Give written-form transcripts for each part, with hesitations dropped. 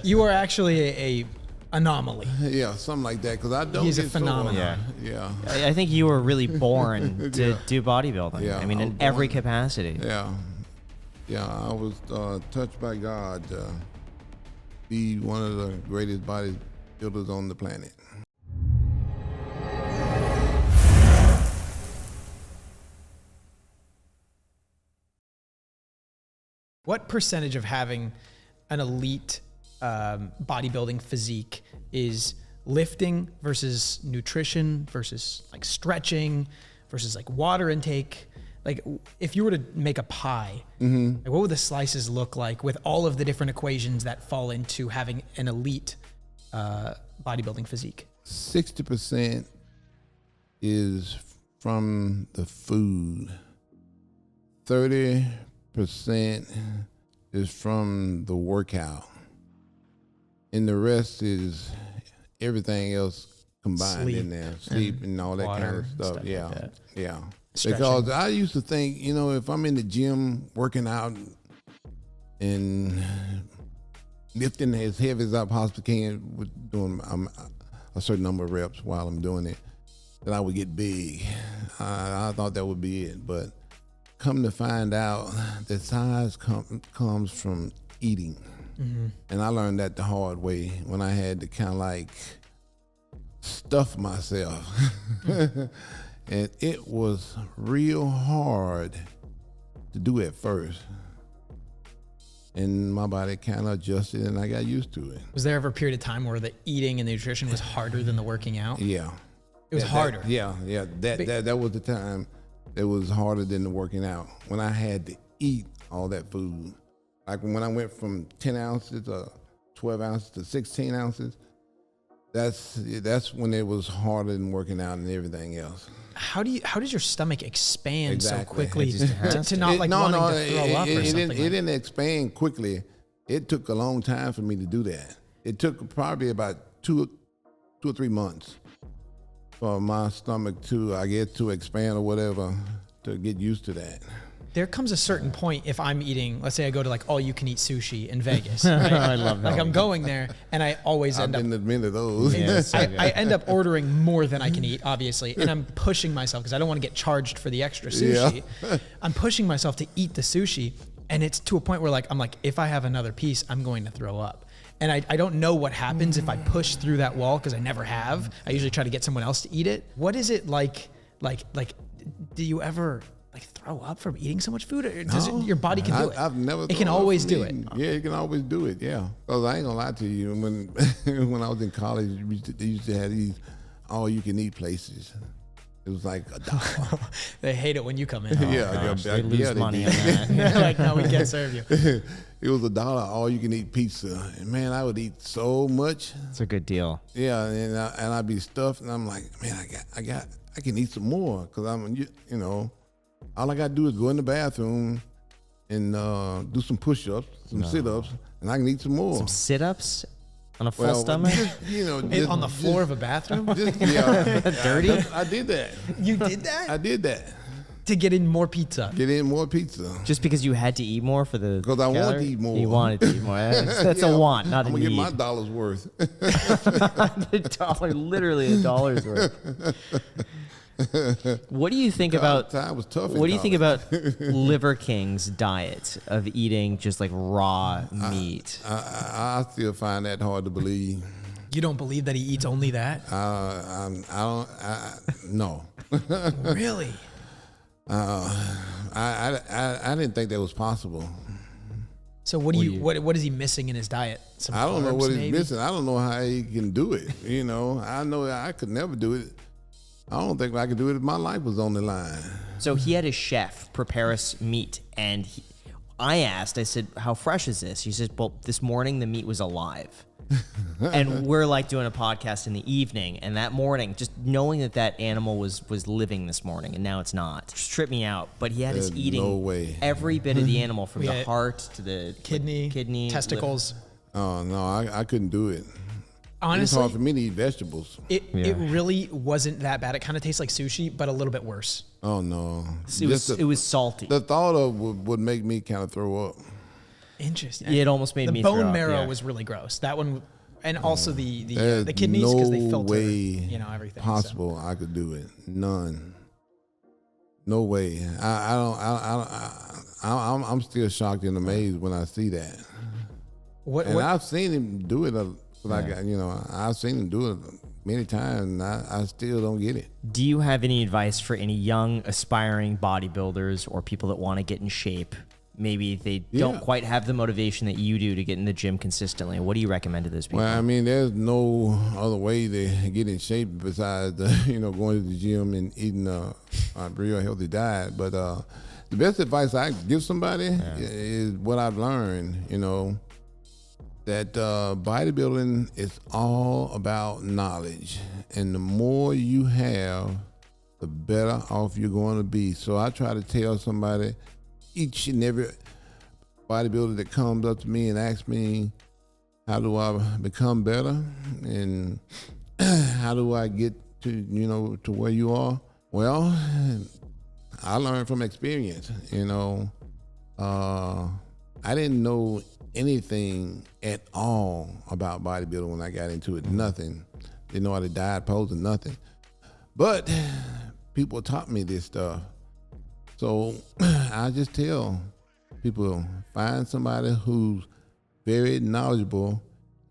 You are actually a anomaly. Yeah, something like that. Because I don't. He's a get phenomenon. Yeah. I think you were really born to do bodybuilding. Yeah, I mean, in every capacity. Yeah. I was touched by God to be one of the greatest bodybuilders on the planet. What percentage of having an elite bodybuilding physique is lifting versus nutrition versus like stretching versus like water intake? Like if you were to make a pie, like what would the slices look like with all of the different equations that fall into having an elite bodybuilding physique? 60% is from the food. 30% is from the workout. And the rest is everything else combined in there. Sleep and all that kind of stuff. Yeah. Like that. Yeah. Stretching. Because I used to think, if I'm in the gym working out and lifting as heavy as I possibly can, with doing a certain number of reps while I'm doing it, that I would get big. I thought that would be it. But come to find out, the size comes from eating. And I learned that the hard way when I had to kind of like stuff myself. And it was real hard to do at first. And my body kind of adjusted and I got used to it. Was there ever a period of time where the eating and the nutrition was harder than the working out? Yeah. It was harder. That was the time that was harder than the working out. When I had to eat all that food. Like when I went from 10 ounces to 12 ounces to 16 ounces, that's when it was harder than working out and everything else. How does your stomach expand so Exactly. quickly It just has to not like wanting to throw up or something? It didn't expand quickly. It took a long time for me to do that. It took probably about two or 3 months for my stomach to expand or whatever, to get used to that. There comes a certain point if I'm eating, let's say I go to like all you can eat sushi in Vegas. Right? I love that. Like I'm going there and I always I've end up, been to many of those. Yeah, so good. I end up ordering more than I can eat, obviously. And I'm pushing myself because I don't want to get charged for the extra sushi. Yeah. I'm pushing myself to eat the sushi. And it's to a point where I'm like, if I have another piece, I'm going to throw up. And I don't know what happens if I push through that wall because I never have. I usually try to get someone else to eat it. What is it like, do you ever like throw up from eating so much food? Or does your body can do it? I've never. It can always do it. Yeah, it can always do it. Yeah, because I ain't gonna lie to you. When when I was in college, they used to have these all-you-can-eat places. It was like $1. They hate it when you come in. Huh? Gosh, they lose money on that. They're like, no, we can't serve you. It was $1 all-you-can-eat pizza, and man, I would eat so much. It's a good deal. Yeah, and I'd be stuffed, and I'm like, man, I can eat some more because all I got to do is go in the bathroom and do some push-ups, some sit-ups, and I can eat some more. Some sit-ups on a full stomach? Just, On the floor of a bathroom? Dirty? I did that. You did that? I did that. To get in more pizza. Get in more pizza. Just because you had to eat more for the Because I wanted calorie? to eat more. You wanted to eat more. That's a want, not a I'm need. going to get my dollar's worth. Literally $1 worth. What do you think about? Time was tough. What do you think about Liver King's diet of eating just like raw meat? I still find that hard to believe. You don't believe that he eats only that? No. Really? I didn't think that was possible. So what is he missing in his diet? Some I don't know carbs, what he's maybe? missing. I don't know how he can do it. I know I could never do it. I don't think I could do it if my life was on the line. So he had a chef prepare us meat, and I said, how fresh is this? He says, well, this morning the meat was alive. And we're like doing a podcast in the evening, and that morning, just knowing that animal was living this morning, and now it's not, just tripped me out. But he had us There's eating no way. every bit of the animal, from the had heart to the kidney, testicles. Oh, no, I couldn't do it. Honestly, it's hard for me to eat vegetables. It really wasn't that bad. It kind of tastes like sushi, but a little bit worse. Oh, no. It was salty. The thought of would make me kind of throw up. Interesting. It almost made the me throw bone up, marrow yeah. was really gross. That one, and also the There's kidneys because they no filter, way everything. possible I could do it. None. No way. I'm still shocked and amazed when I see that. What? And I've seen him do it. I've seen him do it many times, and I still don't get it. Do you have any advice for any young aspiring bodybuilders or people that want to get in shape? Maybe they don't quite have the motivation that you do to get in the gym consistently. What do you recommend to those people? Well, I mean, there's no other way to get in shape besides, going to the gym and eating a real healthy diet. But the best advice I give somebody is what I've learned, that bodybuilding is all about knowledge. And the more you have, the better off you're going to be. So I try to tell somebody, each and every bodybuilder that comes up to me and asks me, how do I become better? And how do I get to where you are? Well, I learned from experience, I didn't know anything at all about bodybuilding when I got into it. Nothing. Didn't know how to diet, pose, or nothing. But people taught me this stuff. So I just tell people, find somebody who's very knowledgeable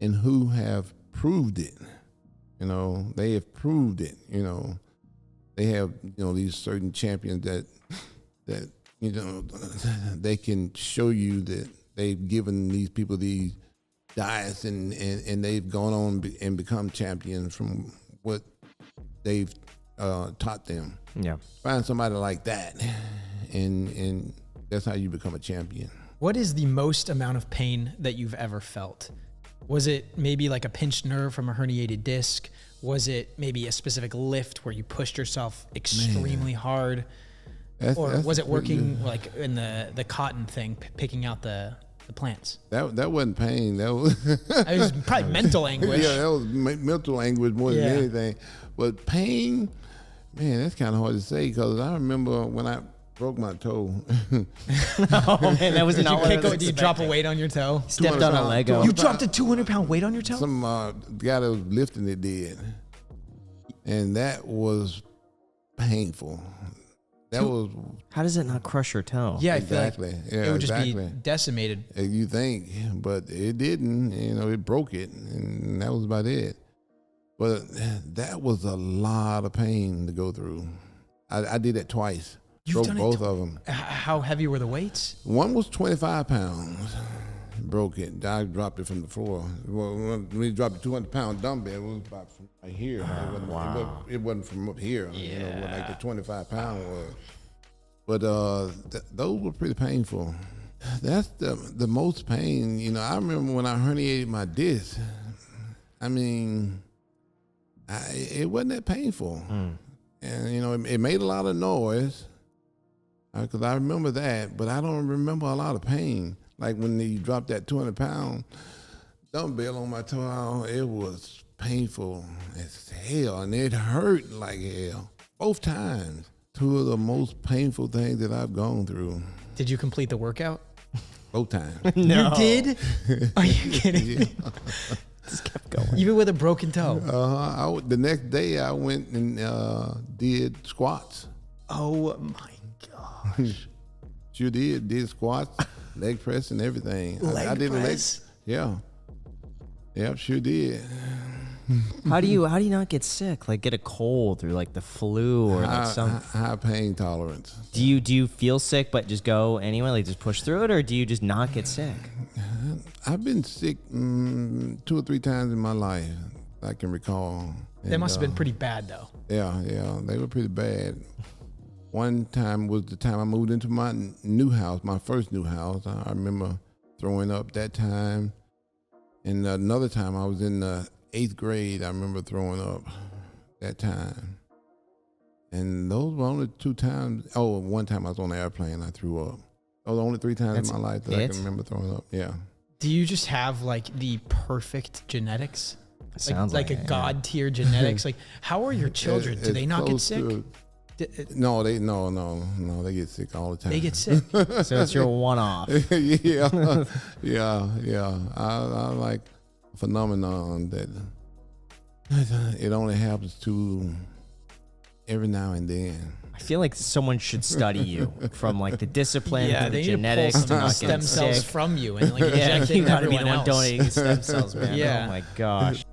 and who have proved it. They have proved it. They have these certain champions that they can show you that they've given these people these diets and they've gone on and become champions from what they've taught them. Yeah. Find somebody like that, and that's how you become a champion. What is the most amount of pain that you've ever felt? Was it maybe like a pinched nerve from a herniated disc? Was it maybe a specific lift where you pushed yourself extremely hard? Or was it working like in the cotton thing, picking out the plants? That wasn't pain. That was it was probably mental anguish. Yeah, that was mental anguish more than anything. But pain, man, that's kind of hard to say because I remember when I broke my toe. Oh man, that was not what I was Did you drop a weight on your toe? Stepped on a Lego. You dropped a 200-pound weight on your toe? Some guy that was lifting it did, and that was painful. That was. How does it not crush your toe? Yeah, exactly. I feel like Yeah, it would just exactly. be decimated. You think, but it didn't. It broke it, and that was about it. But that was a lot of pain to go through. I did it twice. You've Broke done both of them. How heavy were the weights? One was 25 pounds. Broke it. I dropped it from the floor. Well, when we dropped a 200-pound dumbbell, it was about from right here. It wasn't from up here. What like the 25-pound was. But those were pretty painful. That's the most pain. I remember when I herniated my disc. I mean, it wasn't that painful. And, it made a lot of noise because I remember that, but I don't remember a lot of pain. Like when you dropped that 200-pound dumbbell on my toe, it was painful as hell, and it hurt like hell. Both times. Two of the most painful things that I've gone through. Did you complete the workout? Both times. No. You did? Are you kidding me? Just kept going. Even with a broken toe? The next day, I went and did squats. Oh, my gosh. Sure did squats, leg press, and everything. Leg I did press? Yeah. Yep, sure did. How do you not get sick? Like get a cold or like the flu or like some high pain tolerance. Do you feel sick but just go anyway, like just push through it, or do you just not get sick? I've been sick 2 or 3 times in my life I can recall. That must have been pretty bad though. Yeah, they were pretty bad. One time was the time I moved into my new house, my first new house. I remember throwing up that time. And another time I was in the 8th grade, I remember throwing up that time. And those were only 2 times. Oh, one time I was on an airplane, I threw up. Those are the only 3 times in my life that I can remember throwing up. Yeah. Do you just have like the perfect genetics? Sounds like a it, god tier genetics. Like, how are your children? Do they not get sick? No, they get sick all the time. They get sick. So it's your one-off. yeah. I like a phenomenon that it only happens to every now and then. I feel like someone should study you from like the discipline to the they genetics need to to pull not some getting stem cells sick. from you and like Yeah, inject it you in gotta be everyone the one else. donating stem cells, man. Yeah. Oh my gosh.